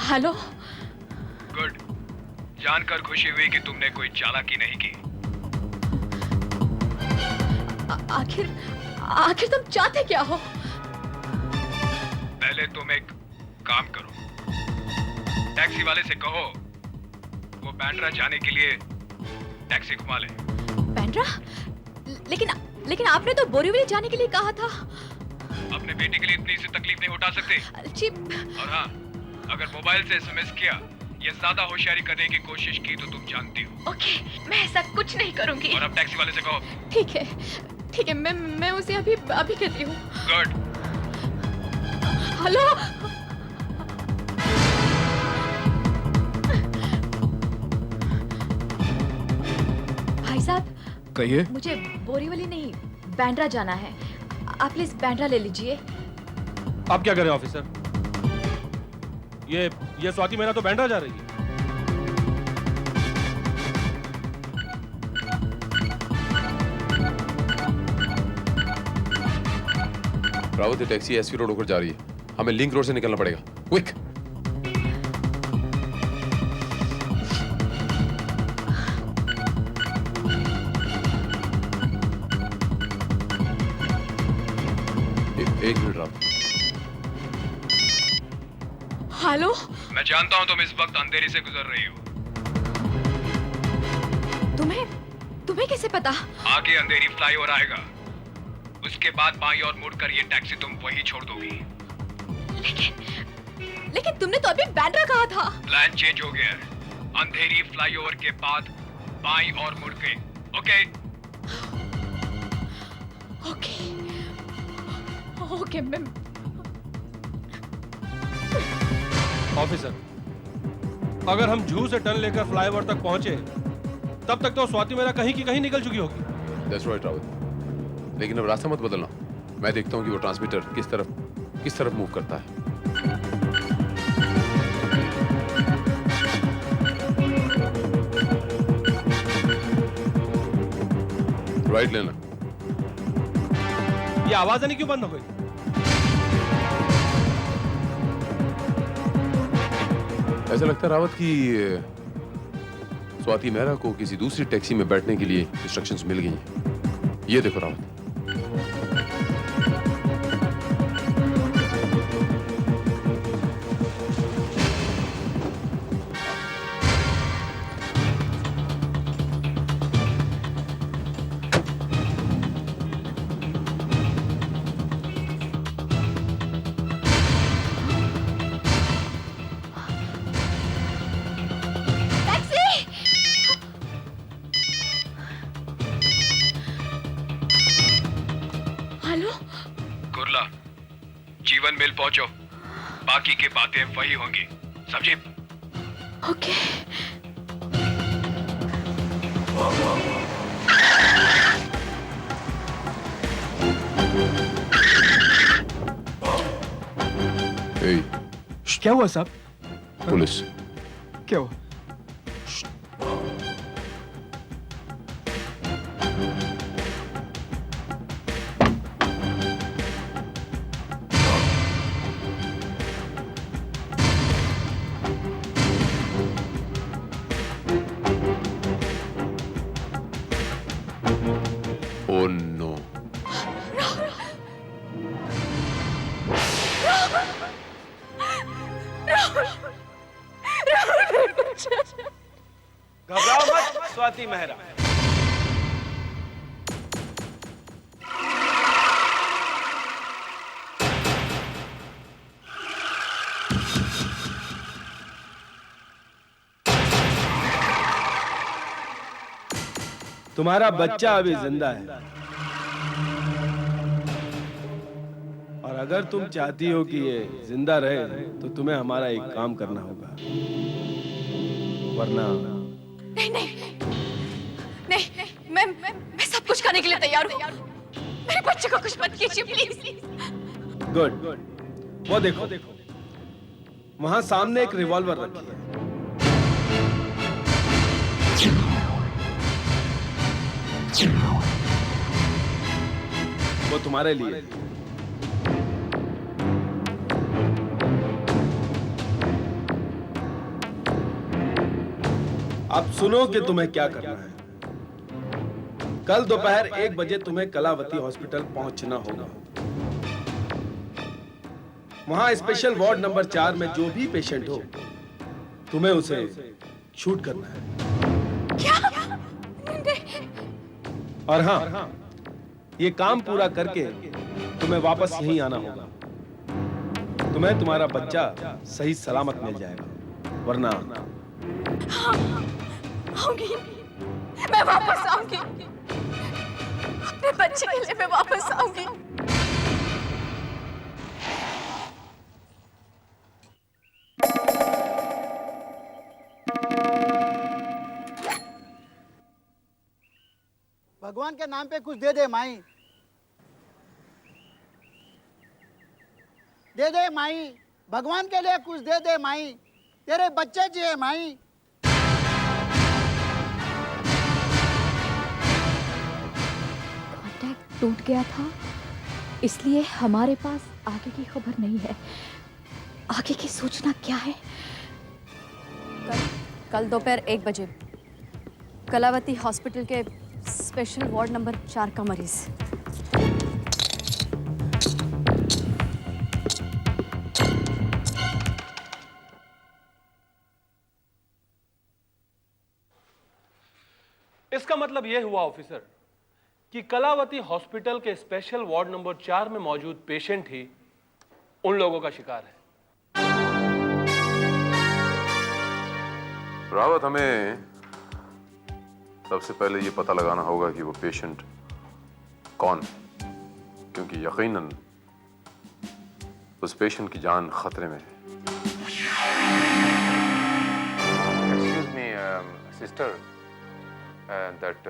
Hello. Good, जानकर खुशी हुई कि तुमने कोई चालाकी नहीं की। आखिर तुम चाहते क्या हो? पहले तुम एक काम करो, टैक्सी वाले से कहो वो बैंड्रा जाने के लिए टैक्सी घुमा ले। बैंड्रा? लेकिन आपने तो बोरीवली जाने के लिए कहा था। अपने बेटे के लिए इतनी सी तकलीफ नहीं उठा सकते। जी। और हाँ, अगर मोबाइल से एसएमएस किया या ज्यादा होशियारी करने की कोशिश की तो तुम जानती हो। ओके, मैं ऐसा कुछ नहीं करूंगी। और अब टैक्सी वाले से कहो। ठीक है, मैं उसे अभी कहती हूँ। गुड। हेलो। भाई साहब, कहिए। मुझे बोरीवली नहीं, बैंड्रा जाना है। आप प्लीज बैंड्रा ले लीजिए। आप क्या कर रहे हैं ऑफिसर? ये स्वाति मेहरा तो बैंड्रा जा रही है। रावत, ये टैक्सी एसवी रोड होकर जा रही है। हमें लिंक रोड से निकलना पड़ेगा। क्विक। एक मिनट रावत। हेलो। मैं जानता हूँ तुम इस वक्त अंधेरी से गुजर रही हो। तुम्हें कैसे पता? आगे अंधेरी फ्लाईओवर आएगा, उसके बाद बाईं ओर मुड़कर ये टैक्सी तुम वही छोड़ दोगी। लेकिन तुमने तो अभी बैंड्रा कहा था। प्लान चेंज हो गया है। अंधेरी फ्लाईओवर के बाद बाईं ओर मुड़ के। ओके? Okay ma'am. ऑफिसर, अगर हम जू से टर्न लेकर फ्लाईओवर तक पहुंचे तब तक तो स्वाति मेहरा कहीं की कहीं निकल चुकी होगी। दैट्स राइट रावत, लेकिन अब रास्ता मत बदलना। मैं देखता हूँ कि वो ट्रांसमीटर किस तरफ मूव करता है। राइट लेना। ये आवाज आनी क्यों बंद हो गई? ऐसा लगता है रावत कि स्वाति मेहरा को किसी दूसरी टैक्सी में बैठने के लिए इंस्ट्रक्शंस मिल गई हैं। ये देखो रावत। कुर्ला, जीवन मिल पहुंचो, बाकी की बातें वही होंगी, समझी? ओके। ए, क्या हुआ साहब? पुलिस। क्या हुआ? Oh no. घबराओ मत स्वाति मेहरा। तुम्हारा बच्चा अभी जिंदा है और अगर तुम चाहती हो कि ये जिंदा रहे तो तुम्हें हमारा एक काम करना होगा, वरना नहीं, मैं सब कुछ करने के लिए तैयार हूँ। मेरे बच्चे को कुछ मत कीजिए प्लीज। गुड। वो देखो वहां सामने एक रिवॉल्वर रखी है। वो तुम्हारे लिए। अब सुनो कि तुम्हें क्या करना है। कल दोपहर 1 बजे तुम्हें कलावती हॉस्पिटल पहुंचना होगा। वहां स्पेशल वार्ड नंबर 4 में जो भी पेशेंट हो, तुम्हें उसे शूट करना है। और हाँ, ये काम पूरा करके तुम्हें वापस यहीं आना होगा। तुम्हें तुम्हारा बच्चा सही सलामत मिल जाएगा, वरना आऊंगी, मैं वापस आऊंगी, अपने बच्चे के लिए मैं वापस आऊंगी। भगवान के नाम पे कुछ दे दे माई, दे दे माई, भगवान के लिए कुछ दे दे माई, तेरे बच्चे चाहिए माई। कांटेक्ट टूट गया था, इसलिए हमारे पास आगे की खबर नहीं है। आगे की सूचना क्या है? कल दोपहर 1 बजे कलावती हॉस्पिटल के स्पेशल वार्ड नंबर 4 का मरीज। इसका मतलब यह हुआ ऑफिसर कि कलावती हॉस्पिटल के स्पेशल वार्ड नंबर 4 में मौजूद पेशेंट ही उन लोगों का शिकार है। रावत, हमें सबसे पहले ये पता लगाना होगा कि वो पेशेंट कौन है, क्योंकि यकीनन उस पेशेंट की जान खतरे में है। Excuse me, sister. That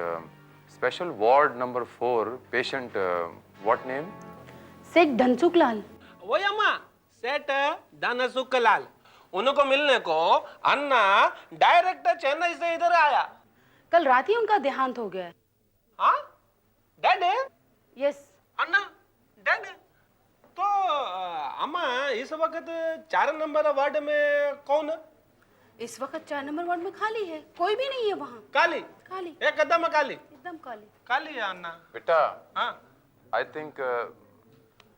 special ward number 4 patient, what name? सेठ धनसुख लाल। वही अम्मा, सेठ धनसुख लाल। उनको मिलने को अन्ना डायरेक्ट चेन्नई से इधर आया। कल रात ही उनका देहांत हो गया है। हाँ, डेड है? यस। अन्ना डेड है? तो अम्मा इस वक्त 4 नंबर वार्ड में कौन है? इस वक्त 4 नंबर वार्ड में खाली है, कोई भी नहीं है वहाँ। काली? खाली, एकदम खाली? एकदम खाली। काली है अन्ना। बेटा, हाँ, I think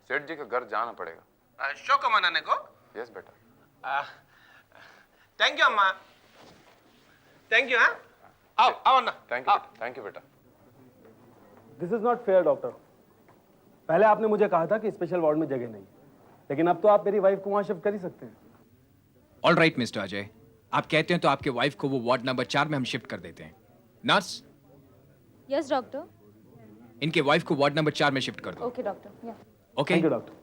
सेठ जी का घर जाना पड़ेगा। शोक मनाने को? यस बेटा। थैंक यू अम्मा, थैंक यू। हाँ, आओ आओ अन्ना। थैंक यू बेटा। This is not fair doctor. पहले आपने मुझे कहा था कि स्पेशल वार्ड में जगह नहीं, लेकिन अब तो आप मेरी वाइफ को वहां शिफ्ट कर ही सकते हैं। ऑल राइट मिस्टर अजय, आप कहते हैं तो आपके वाइफ को वो वार्ड नंबर 4 में हम शिफ्ट कर देते हैं। Nurse, yes doctor. इनके वाइफ को वार्ड नंबर 4 में शिफ्ट कर दो। Okay doctor. Okay? Thank you doctor.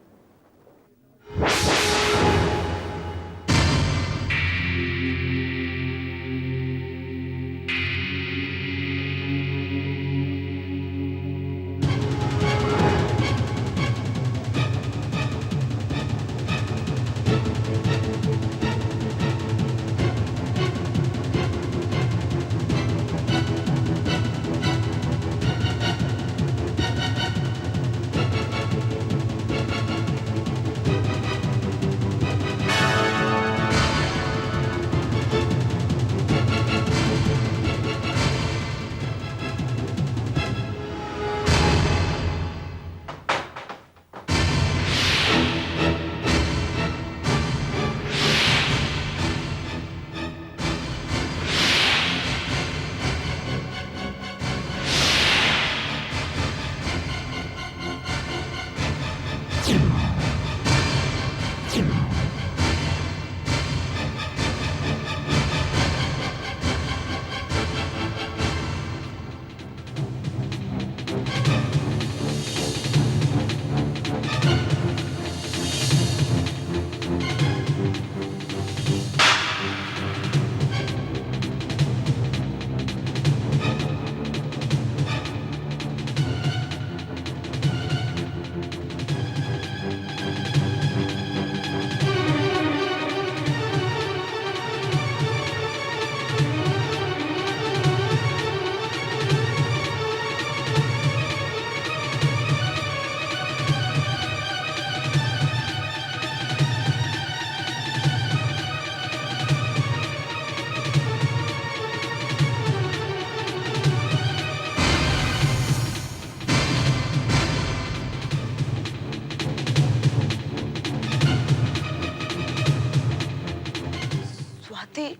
Swati,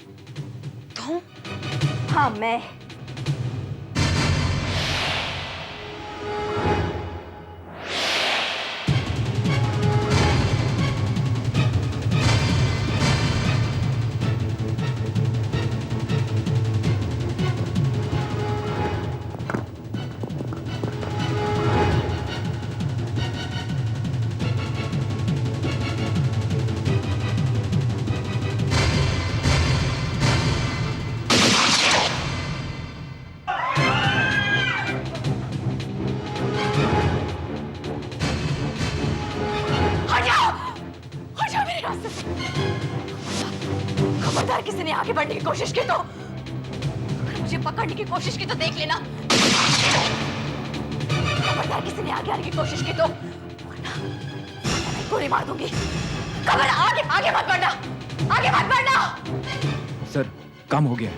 तुम? हाँ, मैं। खबरदार किसी ने आगे बढ़ने की कोशिश की तो, अगर मुझे पकड़ने की कोशिश की तो देख लेना। खबरदार किसी ने आगे आने की कोशिश की तो वरना मैं गोली मार दूंगी। खबर आगे आगे मत बढ़ना, आगे मत बढ़ना। सर, काम हो गया।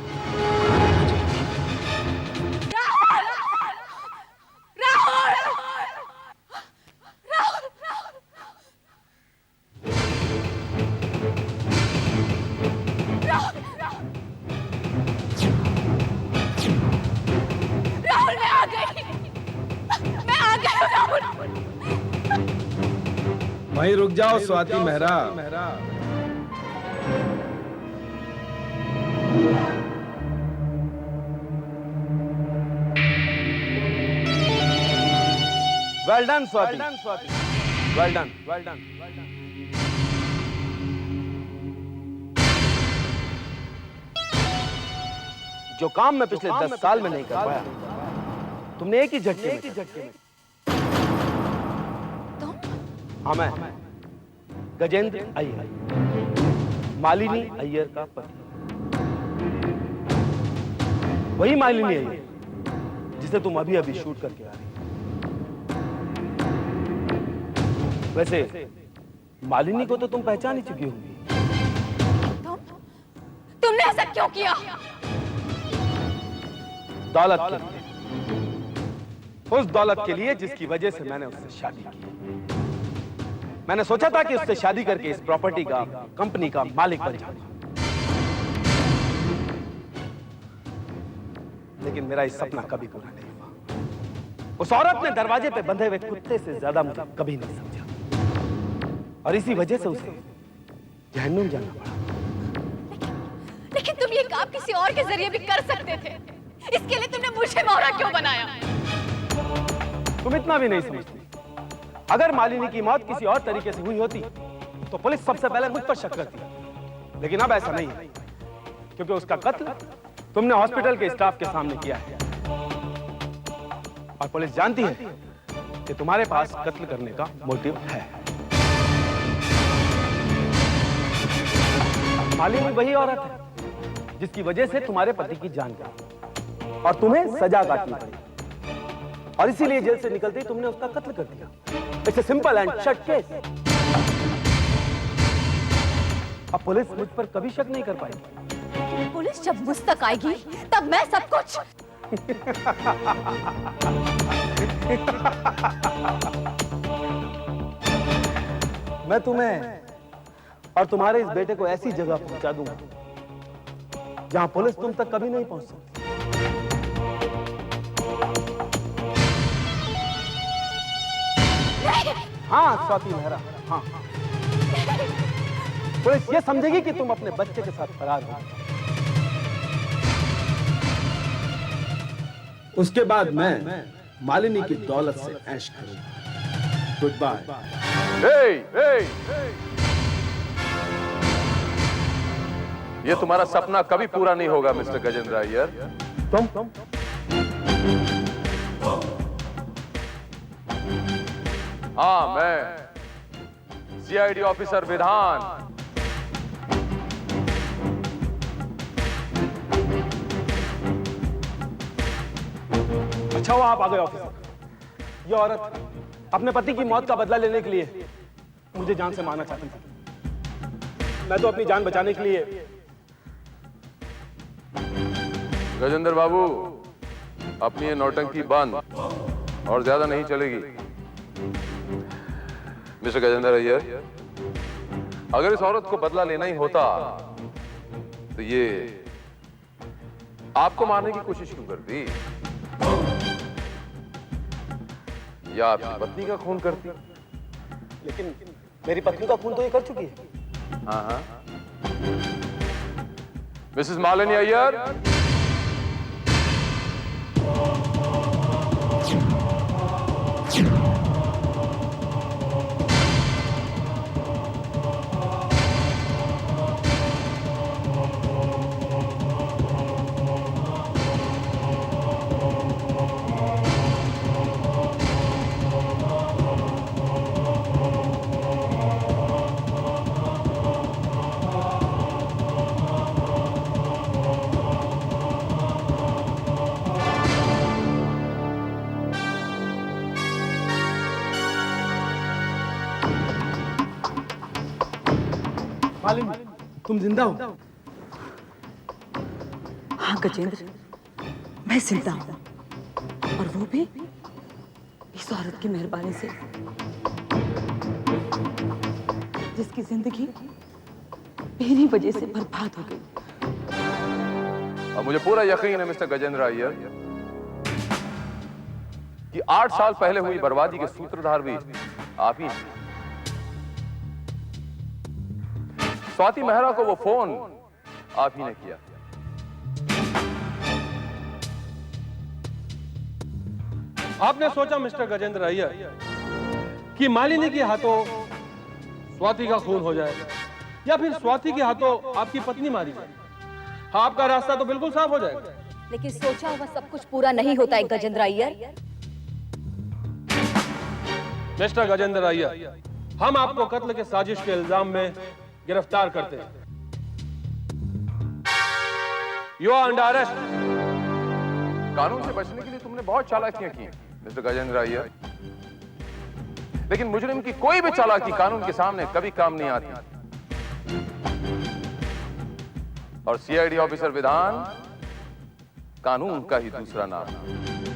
वहीं रुक जाओ Swati Mehra. Well done Swati, well done, well done. जो काम मैं पिछले 10 साल में नहीं कर पाया, तुमने एक ही झटके में। हाँ, मैं गजेंद्र अय्यर, मालिनी अय्यर का पति। वही मालिनी अय्यर जिसे तुम अभी अभी शूट करके आ रही। वैसे मालिनी को तो तुम पहचान ही चुकी होंगी। तुमने ऐसा क्यों किया? दौलत के लिए, उस दौलत के लिए जिसकी वजह से मैंने उससे शादी की। मैंने सोचा था कि उससे शादी करके इस प्रॉपर्टी का, कंपनी का मालिक बन जाऊंगा, लेकिन मेरा ये सपना कभी पूरा नहीं हुआ। उस औरत ने दरवाजे पे बंधे हुए कुत्ते से ज्यादा मुझे कभी नहीं समझा, और इसी वजह से उसे जहन्नुम जाना पड़ा। लेकिन तुम ये काम किसी और के जरिए भी कर सकते थे। इसके लिए तुमने मुझे मोहरा क्यों बनाया? तुम इतना भी नहीं समझती। अगर मालिनी की मौत किसी और तरीके से हुई होती तो पुलिस सबसे पहले मुझ पर शक करती, लेकिन अब ऐसा नहीं है, क्योंकि उसका कत्ल तुमने हॉस्पिटल के स्टाफ के सामने किया है, और पुलिस जानती है कि तुम्हारे पास कत्ल करने का मोटिव है। मालिनी वही औरत है जिसकी वजह से तुम्हारे पति की जान गई और तुम्हें सजा काटनी पड़ी, और इसीलिए जेल से निकलते ही तुमने उसका कत्ल कर दिया। It's a simple and short case. अब पुलिस मुझ पर कभी शक नहीं कर पाएगी। पुलिस जब मुझ तक आएगी तब मैं सब कुछ मैं तुम्हें और तुम्हारे इस बेटे को ऐसी जगह पहुंचा दूंगा जहां पुलिस तुम तक कभी नहीं पहुंच सकती। हाँ स्वाति मेहरा, हाँ, पुलिस ये समझेगी कि तुम अपने बच्चे के साथ फरार हो। उसके बाद मैं मालिनी की दौलत से ऐश करूंगा। Goodbye. ये तुम्हारा सपना कभी पूरा नहीं होगा मिस्टर गजेंद्र अय्यर। तुम हाँ, मैं सीआईडी ऑफिसर विधान। अच्छा हुआ आप आ गए ऑफिसर। ये औरत अपने पति की मौत का बदला लेने के लिए मुझे जान से मारना चाहती थी। मैं तो अपनी जान बचाने के लिए। गजेंद्र बाबू, अपनी ये नौटंकी बंद, और ज्यादा नहीं चलेगी। मिस्टर गजेंद्र अय्यर, अगर इस औरत को बदला लेना ही होता तो ये आपको मारने की कोशिश क्यों करती? या आपकी पत्नी का खून करती? लेकिन मेरी पत्नी का खून तो ये कर चुकी है। हाँ हाँ। मिसेस मालिनी अय्यर, मालिनी, तुम जिंदा हो? हाँ गजेंद्र, मैं जिंदा हूँ, और वो भी इस औरत की मेहरबानी से, जिसकी जिंदगी मेरी वजह से बर्बाद हो गई। और मुझे पूरा यकीन है मिस्टर गजेंद्र अय्यर कि 8 साल पहले हुई बर्बादी के सूत्रधार भी आप ही हैं। स्वाति मेहरा को वो फोन आप ही ने किया। आपने सोचा मिस्टर गजेंद्र अय्यर कि मालिनी के हाथों स्वाति का खून हो जाए या फिर स्वाति के हाथों आपकी पत्नी मारी जाए? आपका रास्ता तो बिल्कुल साफ हो जाएगा। लेकिन सोचा हुआ सब कुछ पूरा नहीं होता है गजेंद्र अय्यर। मिस्टर गजेंद्र अय्यर, हम आपको कत्ल के साजिश के इल्जाम में गिरफ्तार करते हैं। You are under arrest. कानून से बचने के लिए तुमने बहुत चालाकियां की मिस्टर गजेंद्र अय्यर, लेकिन मुजरिम की कोई भी चालाकी कानून के सामने कभी काम नहीं आती। और सीआईडी ऑफिसर विधान कानून का ही दूसरा नाम है।